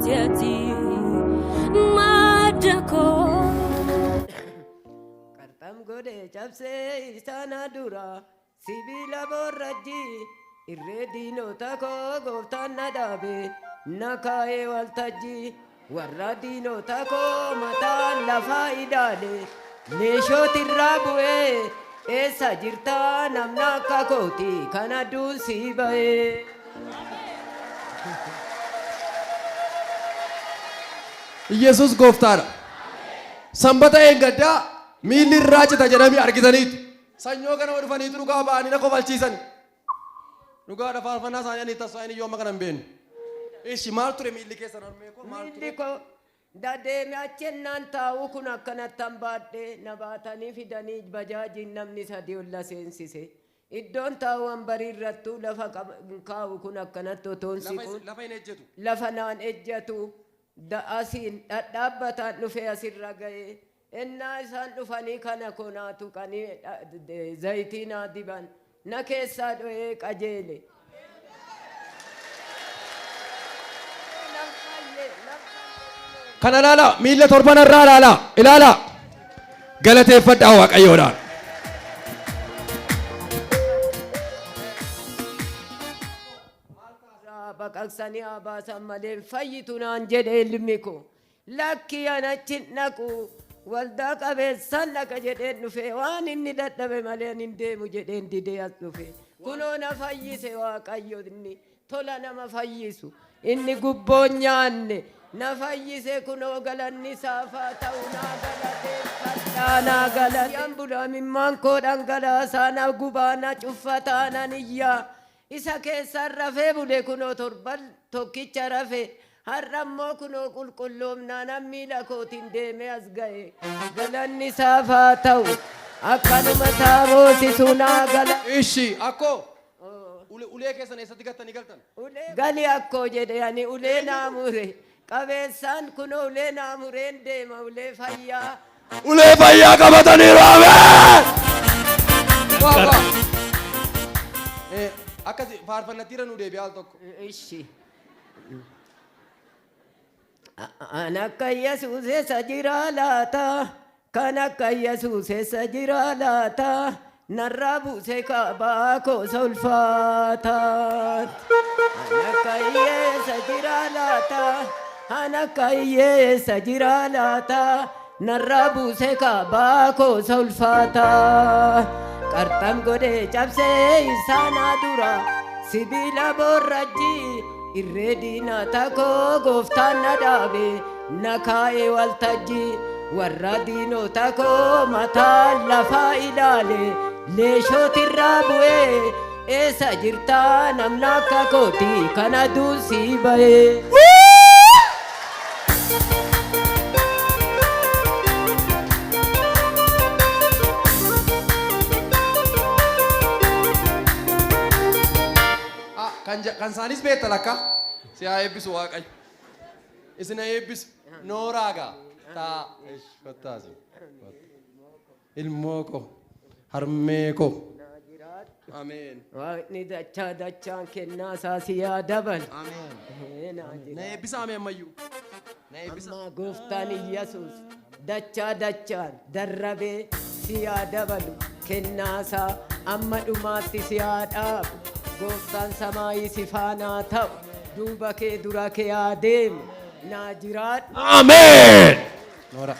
Tiati Madako Kartam gode chapse isana dura sibila borraji irredino tako goftan nadabe nakae waltaji warradino tako mata lafa idale leshotirra bu'e esa jirta namna kakoti kanadu sibae Yesus gooftaadha. Sanbata eeggaddaa miilli irraa cita jedhamee argitaniitu. Sanyoo kana dhufaniitu dhugaa ba'anii na kofalchiisan. Dhugaa faarfannaa isaanii ani taasisan yoo makana hin beeknu. Ishi maal ture miilli keessan harmee koo maal ture? Miilli koo dadeeme achennaan taa'u kun akkanattan baadhee na baatanii fidanii bajaajiin namni sadii olla seensise. Iddoon taa'u hanbarii irrattuu lafa kaa'u kun akkanatti otoonsi kun. Lafa hin ejjetu. Lafa naan ejjetu. Da'asiin dhadhaabbataan dhufee asirra ga'ee ennaa isaan dhufanii kana konaatu qanii zayitii naa diban na keessaa dho'ee qajeele. Kana ilaala miilla torban irraa ilaala ilaala galateeffadhaa Waaqayyoodhaan. Baqaqsanii abaasan malee fayyitu naan jedhe ilmi koo lakki anachin dhaqu waldaa qabeessan dhaqa jedheen dhufe waan inni dadhabe malee hin deemu jedheen didee as dhufe kunoo na fayyise Waaqayyo inni tola nama fayyisu inni gubboon nyaanne na fayyise kunoo galanni saafaa ta'u naa galateeffadhaa naa galate ambulaamimmaan koo dhangalaasaa na gubaa na cuffataa nan iyyaa isa keessan rafee bule kunoo torban tokkicha rafee har'ammoo kunoo qulqulloomnaan miila kootiin deemee as ga'e galanni saafaa ta'u akkanuma taaboosisuu naa gala. Ishi akkoo ulee keessan eessatti gattanii galtan? Gali akkoo jedhe ani ulee naa mure qabeessaan kunoo ulee naa mureen deema ulee fayyaa. Ulee fayyaa qabatanii raamee! Akkasi faarfannattiira nu deebi'aa al tokko. Ishi. An akka Yesuus eessa jira laata? Kan akka Yesuus eessa jira laata? Narraa buuse kaabaa koosa ulfaataat. An akka Yeessa jira laata? An akka Yeessa jira laata? Narraa buuse kaabaa koosa ulfaataat. Qarxam godhee cabsee isaanaa dura sibiila borraji irree diinaa takoo gooftaan na dhaabe na kaa'ee waltajji warra diinota koo mataa lafaa ilaale leeshootirraa bu'ee eessa jirtaa namna akka kooti kana duusii ba'ee. Kan isaanis beekta lakka si haa eebbisu Waaqayyo. Isin haa eebbisu nooraagaa taa kottaasi. Ilmoo koo harmee koo. Ameen. Waaqni dachaan kennaa isaa si yaa dabal. Ameen. Na eebbisa ameen ammayyuu. Amma gooftaan Yesuus dachaan darrabee si yaa dabalu kennaa isaa amma dhumaatti si haa dhaabu. Gooftaan samaayii si faanaa ta'u duuba kee dura kee haa deemu naa jiraadhu. Ameen. Noora.